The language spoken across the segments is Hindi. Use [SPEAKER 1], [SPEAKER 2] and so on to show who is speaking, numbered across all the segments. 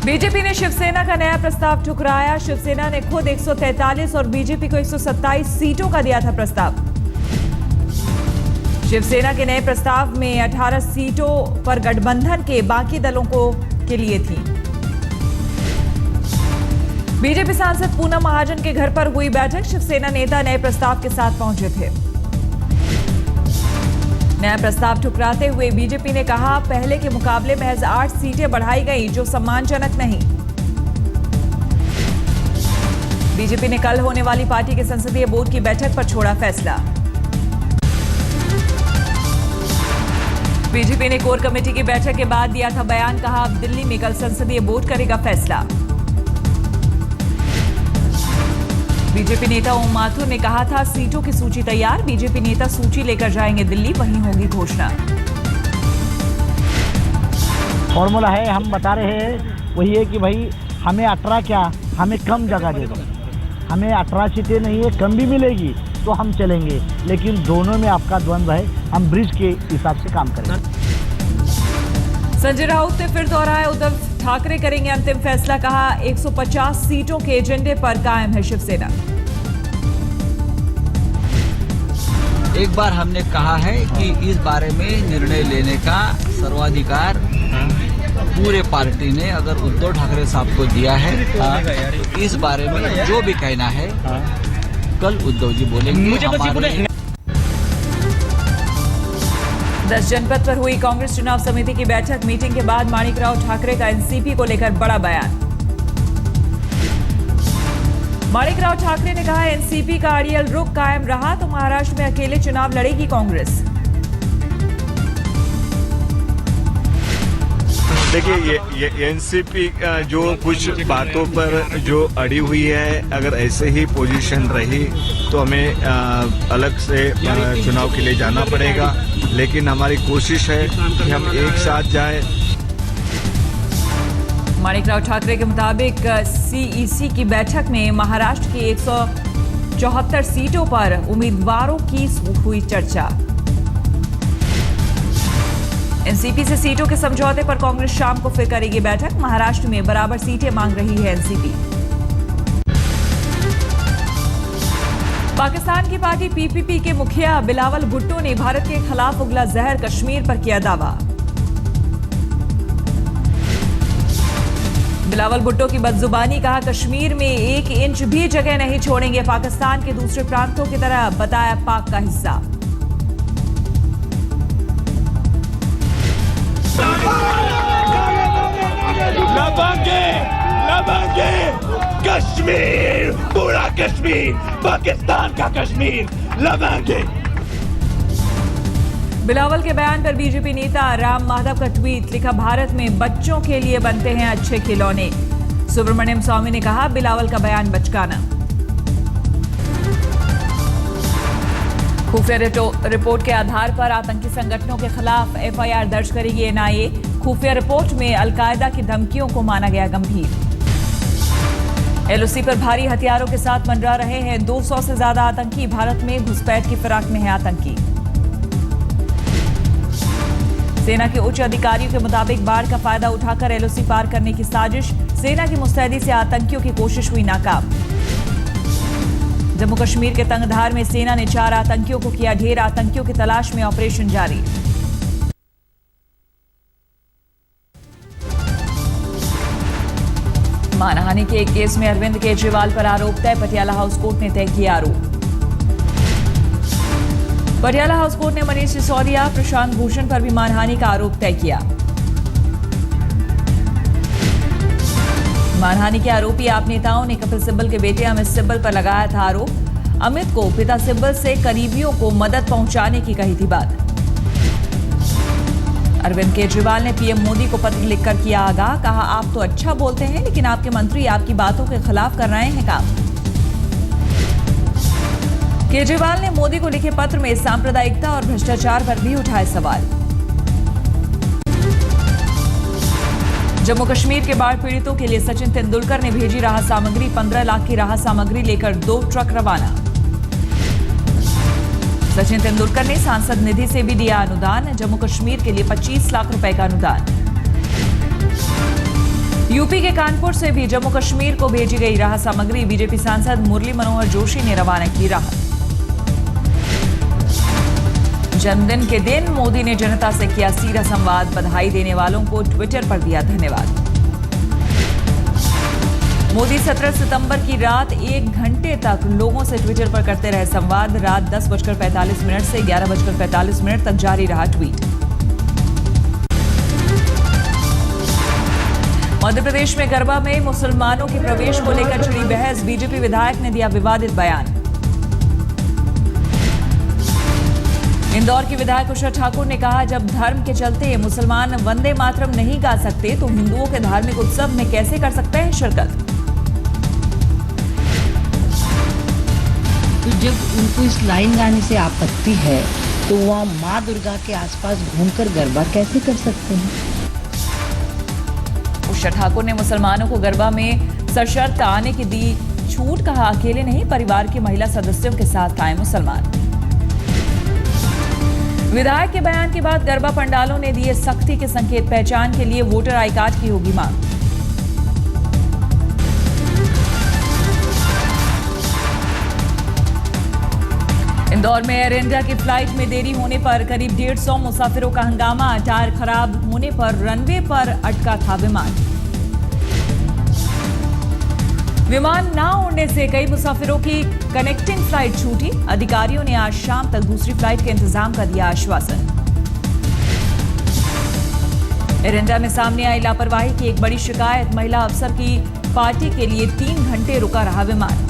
[SPEAKER 1] बीजेपी ने शिवसेना का नया प्रस्ताव ठुकराया। शिवसेना ने खुद 143 और बीजेपी को 127 सीटों का दिया था प्रस्ताव। शिवसेना के नए प्रस्ताव में 18 सीटों पर गठबंधन के बाकी दलों के लिए थी। बीजेपी सांसद पूनम महाजन के घर पर हुई बैठक। शिवसेना नेता नए प्रस्ताव के साथ पहुंचे थे। नया प्रस्ताव ठुकराते हुए बीजेपी ने कहा, पहले के मुकाबले महज 8 सीटें बढ़ाई गई, जो सम्मानजनक नहीं। बीजेपी ने कल होने वाली पार्टी के संसदीय बोर्ड की बैठक पर छोड़ा फैसला। बीजेपी ने कोर कमेटी की बैठक के बाद दिया था बयान। कहा, अब दिल्ली में कल संसदीय बोर्ड करेगा फैसला। बीजेपी नेता ओम माथुर ने कहा था, सीटों की सूची तैयार, बीजेपी नेता सूची लेकर जाएंगे दिल्ली, वहीं होगी घोषणा।
[SPEAKER 2] फॉर्मूला है, हम बता रहे हैं वही है कि भाई हमें 18 क्या, हमें कम जगह दे दो। हमें 18 सीटें नहीं है, कम भी मिलेगी तो हम चलेंगे, लेकिन दोनों में आपका द्वंद्व है, हम ब्रिज के हिसाब से काम करेंगे।
[SPEAKER 1] संजय राउत ने फिर दोहराया, उद्धव ठाकरे करेंगे अंतिम फैसला। कहा, 150 सीटों के एजेंडे पर कायम है शिवसेना।
[SPEAKER 3] एक बार हमने कहा है कि इस बारे में निर्णय लेने का सर्वाधिकार पूरे पार्टी ने अगर उद्धव ठाकरे साहब को दिया है, तो इस बारे में जो भी कहना है कल उद्धव जी बोलेंगे।
[SPEAKER 1] 10 जनपद पर हुई कांग्रेस चुनाव समिति की बैठक। मीटिंग के बाद माणिकराव ठाकरे का एनसीपी को लेकर बड़ा बयान। माणिकराव ठाकरे ने कहा, एनसीपी का अड़ियल रुख कायम रहा तो महाराष्ट्र में अकेले चुनाव लड़ेगी कांग्रेस।
[SPEAKER 4] देखिए, ये एनसीपी जो कुछ बातों पर जो अड़ी हुई है, अगर ऐसे ही पोजीशन रही तो हमें अलग से चुनाव के लिए जाना पड़ेगा, लेकिन हमारी कोशिश है कि हम एक साथ जाएं।
[SPEAKER 1] माणिकराव ठाकरे के मुताबिक सीईसी की बैठक में महाराष्ट्र की 174 सीटों पर उम्मीदवारों की हुई चर्चा। एनसीपी से सीटों के समझौते पर कांग्रेस शाम को फिर करेगी बैठक। महाराष्ट्र में बराबर सीटें मांग रही है एनसीपी। पाकिस्तान की पार्टी पीपीपी के मुखिया बिलावल भुट्टो ने भारत के खिलाफ उगला जहर कश्मीर पर किया दावा। बिलावल भुट्टो की बदजुबानी। कहा, कश्मीर में 1 इंच भी जगह नहीं छोड़ेंगे, पाकिस्तान के दूसरे प्रांतों की तरह, बताया पाक का हिस्सा।
[SPEAKER 5] लबांगे कश्मीर, पूरा कश्मीर, पाकिस्तान का कश्मीर लबांगे।
[SPEAKER 1] बिलावल के बयान पर बीजेपी नेता राम माधव का ट्वीट। लिखा, भारत में बच्चों के लिए बनते हैं अच्छे खिलौने। सुब्रमण्यम स्वामी ने कहा, बिलावल का बयान बचकाना। खुफिया रिपोर्ट के आधार पर आतंकी संगठनों के खिलाफ एफआईआर दर्ज करेगी एनआईए। खुफिया रिपोर्ट में अलकायदा की धमकियों को माना गया गंभीर। एलओसी पर भारी हथियारों के साथ मंडरा रहे हैं 200 से ज्यादा आतंकी। भारत में घुसपैठ की फिराक में है आतंकी। सेना के उच्च अधिकारियों के मुताबिक बाढ़ का फायदा उठाकर एलओसी पार करने की साजिश। सेना की मुस्तैदी से आतंकियों की कोशिश हुई नाकाम। जम्मू कश्मीर के तंगधार में सेना ने 4 आतंकियों को किया ढेर। आतंकियों की तलाश में ऑपरेशन जारी। मानहानि के एक केस में अरविंद केजरीवाल पर आरोप तय। पटियाला हाउस कोर्ट ने तय किया आरोप। पटियाला हाउस कोर्ट ने मनीष सिसोदिया, प्रशांत भूषण पर भी मानहानि का आरोप तय किया। मानहानि के आरोपी आप नेताओं ने कपिल सिब्बल के बेटे अमित सिब्बल पर लगाया था आरोप। अमित को पिता सिब्बल से करीबियों को मदद पहुंचाने की कही थी बात। अरविंद केजरीवाल ने पीएम मोदी को पत्र लिखकर किया आगाह। कहा, आप तो अच्छा बोलते हैं, लेकिन आपके मंत्री आपकी बातों के खिलाफ कर रहे हैं काम। केजरीवाल ने मोदी को लिखे पत्र में सांप्रदायिकता और भ्रष्टाचार पर भी उठाए सवाल। जम्मू कश्मीर के बाढ़ पीड़ितों के लिए सचिन तेंदुलकर ने भेजी राहत सामग्री। 15 लाख की राहत सामग्री लेकर 2 ट्रक रवाना। सचिन तेंदुलकर ने सांसद निधि से भी दिया अनुदान। जम्मू कश्मीर के लिए 25 लाख रुपए का अनुदान। यूपी के कानपुर से भी जम्मू कश्मीर को भेजी गई राहत सामग्री। बीजेपी सांसद मुरली मनोहर जोशी ने रवाना की राहत। जन्मदिन के दिन मोदी ने जनता से किया सीधा संवाद। बधाई देने वालों को ट्विटर पर दिया धन्यवाद। मोदी 17 सितंबर की रात 1 घंटे तक लोगों से ट्विटर पर करते रहे संवाद। रात 10:45 से 11:45 तक जारी रहा ट्वीट। मध्य प्रदेश में गरबा में मुसलमानों के प्रवेश को लेकर छिड़ी बहस। बीजेपी विधायक ने दिया विवादित बयान। इंदौर की विधायक उषा ठाकुर ने कहा, जब धर्म के चलते मुसलमान वंदे मातरम नहीं गा सकते तो हिंदुओं के धार्मिक उत्सव में कैसे कर सकते हैं शिरकत।
[SPEAKER 6] तो जब उनको इस लाइन गाने से आपत्ति है तो वहाँ माँ दुर्गा के आसपास घूमकर गरबा कैसे कर सकते हैं।
[SPEAKER 1] उषा ठाकुर ने मुसलमानों को गरबा में सशर्त आने की दी छूट। कहा, अकेले नहीं, परिवार के महिला सदस्यों के साथ आए मुसलमान। विधायक के बयान के बाद गरबा पंडालों ने दिए सख्ती के संकेत। पहचान के लिए वोटर आई कार्ड की होगी मांग। इंदौर में एयर इंडिया की फ्लाइट में देरी होने पर करीब 150 मुसाफिरों का हंगामा। टायर खराब होने पर रनवे पर अटका था विमान। विमान न उड़ने से कई मुसाफिरों की कनेक्टिंग फ्लाइट छूटी। अधिकारियों ने आज शाम तक दूसरी फ्लाइट के इंतजाम का दिया आश्वासन। एयर इंडिया में सामने आई लापरवाही की एक बड़ी शिकायत। महिला अफसर की पार्टी के लिए 3 घंटे रुका रहा विमान।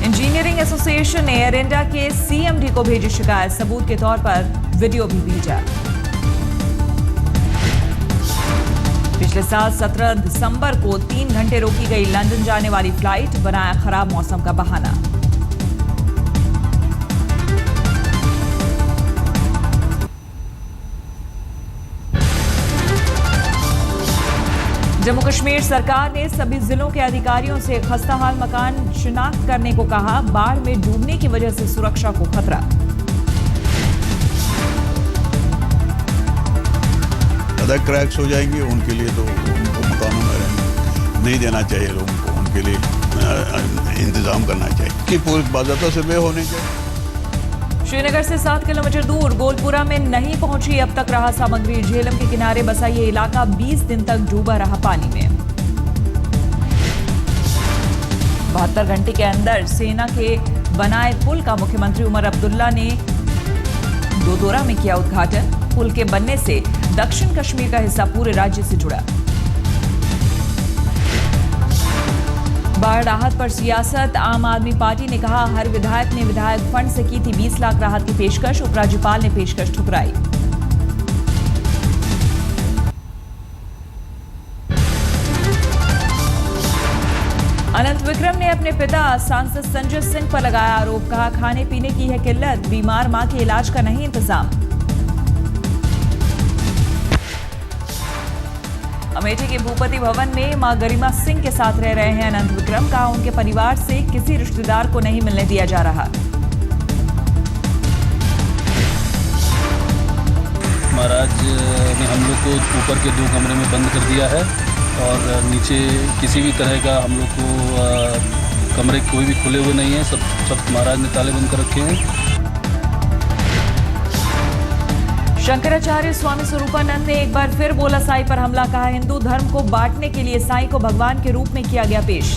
[SPEAKER 1] इंजीनियरिंग एसोसिएशन ने एयर इंडिया के सीएमडी को भेजी शिकायत। सबूत के तौर पर वीडियो भी भेजा। पिछले साल 17 दिसंबर को 3 घंटे रोकी गई लंदन जाने वाली फ्लाइट। बनाया खराब मौसम का बहाना। जम्मू कश्मीर सरकार ने सभी जिलों के अधिकारियों से खस्ताहाल मकान शिनाख्त करने को कहा। बाढ़ में डूबने की वजह से सुरक्षा को खतरा।
[SPEAKER 7] अगर क्रैक्स हो जाएंगे उनके लिए तो उनको मकानों में रहने नहीं देना चाहिए। लोगों को उनके लिए इंतजाम करना चाहिए कि पूरी बाज़ाब्ता से वे होने चाहिए।
[SPEAKER 1] श्रीनगर से 7 किलोमीटर दूर गोलपुरा में नहीं पहुंची अब तक राहत सामग्री। झेलम के किनारे बसा ये इलाका 20 दिन तक डूबा रहा पानी में। 72 घंटे के अंदर सेना के बनाए पुल का मुख्यमंत्री उमर अब्दुल्ला ने दोदोरा में किया उद्घाटन। पुल के बनने से दक्षिण कश्मीर का हिस्सा पूरे राज्य से जुड़ा। बाढ़ राहत पर सियासत। आम आदमी पार्टी ने कहा, हर विधायक ने विधायक फंड से की थी 20 लाख राहत की पेशकश। उपराज्यपाल ने पेशकश ठुकराई। अनंत विक्रम ने अपने पिता सांसद संजय सिंह पर लगाया आरोप। कहा, खाने पीने की है किल्लत, बीमार मां के इलाज का नहीं इंतजाम। अमेठी के भूपति भवन में मां गरिमा सिंह के साथ रह रहे हैं अनंत विक्रम। कहा, उनके परिवार से किसी रिश्तेदार को नहीं मिलने दिया जा रहा।
[SPEAKER 8] महाराज ने हम लोग को ऊपर के 2 कमरे में बंद कर दिया है और नीचे किसी भी तरह का हम लोग को कमरे कोई भी खुले हुए नहीं है। सब महाराज ने ताले बंद कर रखे हैं।
[SPEAKER 1] शंकराचार्य स्वामी स्वरूपानंद ने एक बार फिर बोला साईं पर हमला। कहा, हिंदू धर्म को बांटने के लिए साईं को भगवान के रूप में किया गया पेश।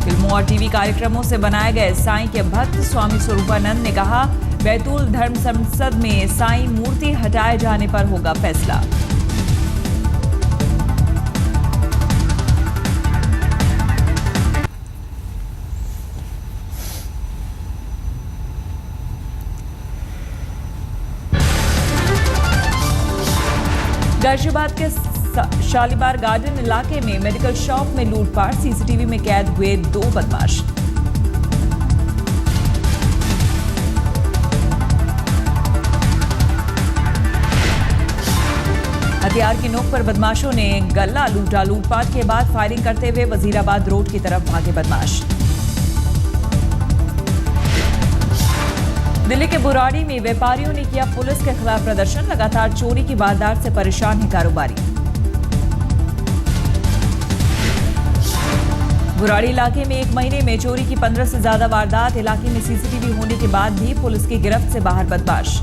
[SPEAKER 1] फिल्मों और टीवी कार्यक्रमों से बनाए गए साईं के भक्त स्वामी स्वरूपानंद ने कहा, बैतूल धर्म संसद में साईं मूर्ति हटाए जाने पर होगा फैसला। गाजियाबाद के शालीमार गार्डन इलाके में मेडिकल शॉप में लूटपाट। सीसीटीवी में कैद हुए 2 बदमाश। हथियार की नोक पर बदमाशों ने गल्ला लूटा। लूटपाट के बाद फायरिंग करते हुए वजीराबाद रोड की तरफ भागे बदमाश। दिल्ली के बुराड़ी में व्यापारियों ने किया पुलिस के खिलाफ प्रदर्शन। लगातार चोरी की वारदात से परेशान है कारोबारी। बुराड़ी इलाके में एक महीने में चोरी की 15 से ज्यादा वारदात। इलाके में सीसीटीवी होने के बाद भी पुलिस की गिरफ्त से बाहर बदमाश।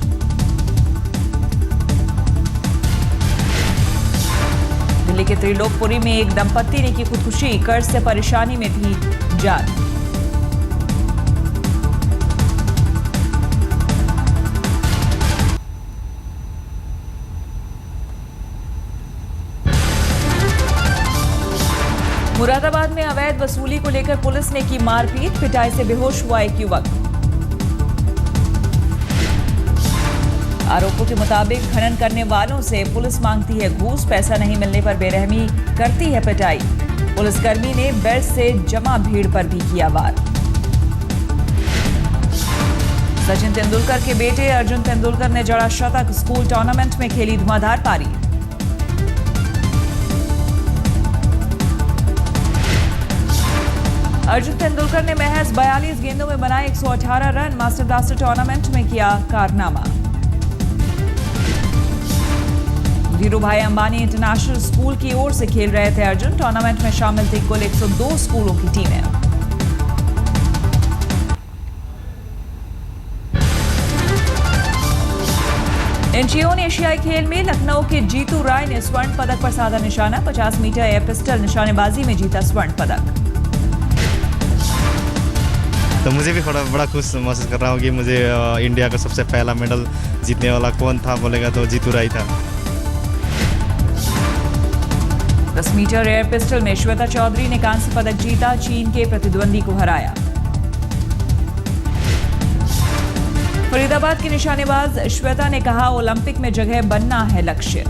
[SPEAKER 1] दिल्ली के त्रिलोकपुरी में एक दंपत्ति ने की खुदकुशी। कर्ज से परेशानी में थी जान। मुरादाबाद में अवैध वसूली को लेकर पुलिस ने की मारपीट। पिटाई से बेहोश हुआ एक युवक। आरोपों के मुताबिक खनन करने वालों से पुलिस मांगती है घूस। पैसा नहीं मिलने पर बेरहमी करती है पिटाई। पुलिसकर्मी ने बेल्ट से जमा भीड़ पर भी किया वार। सचिन तेंदुलकर के बेटे अर्जुन तेंदुलकर ने जड़ा शतक। स्कूल टूर्नामेंट में खेली धुआंधार पारी। अर्जुन तेंदुलकर ने महज 42 गेंदों में बनाए 118 रन। मास्टर ब्लास्टर टूर्नामेंट में किया कारनामा। धीरूभाई अंबानी इंटरनेशनल स्कूल की ओर से खेल रहे थे अर्जुन। टूर्नामेंट में शामिल थी कुल 102 स्कूलों की टीमें। इंचियोन एशियाई खेल में लखनऊ के जीतू राय ने स्वर्ण पदक पर साधा निशाना। 50 मीटर एयर पिस्टल निशानेबाजी में जीता स्वर्ण पदक।
[SPEAKER 9] तो मुझे भी थोड़ा बड़ा खुश महसूस कर रहा हूँ कि मुझे इंडिया का सबसे पहला मेडल जीतने वाला कौन था बोलेगा तो जीतू राय था।
[SPEAKER 1] 10 मीटर एयर पिस्टल में श्वेता चौधरी ने कांस्य पदक जीता। चीन के प्रतिद्वंदी को हराया। फरीदाबाद की निशानेबाज श्वेता ने कहा ओलंपिक में जगह बनना है लक्ष्य।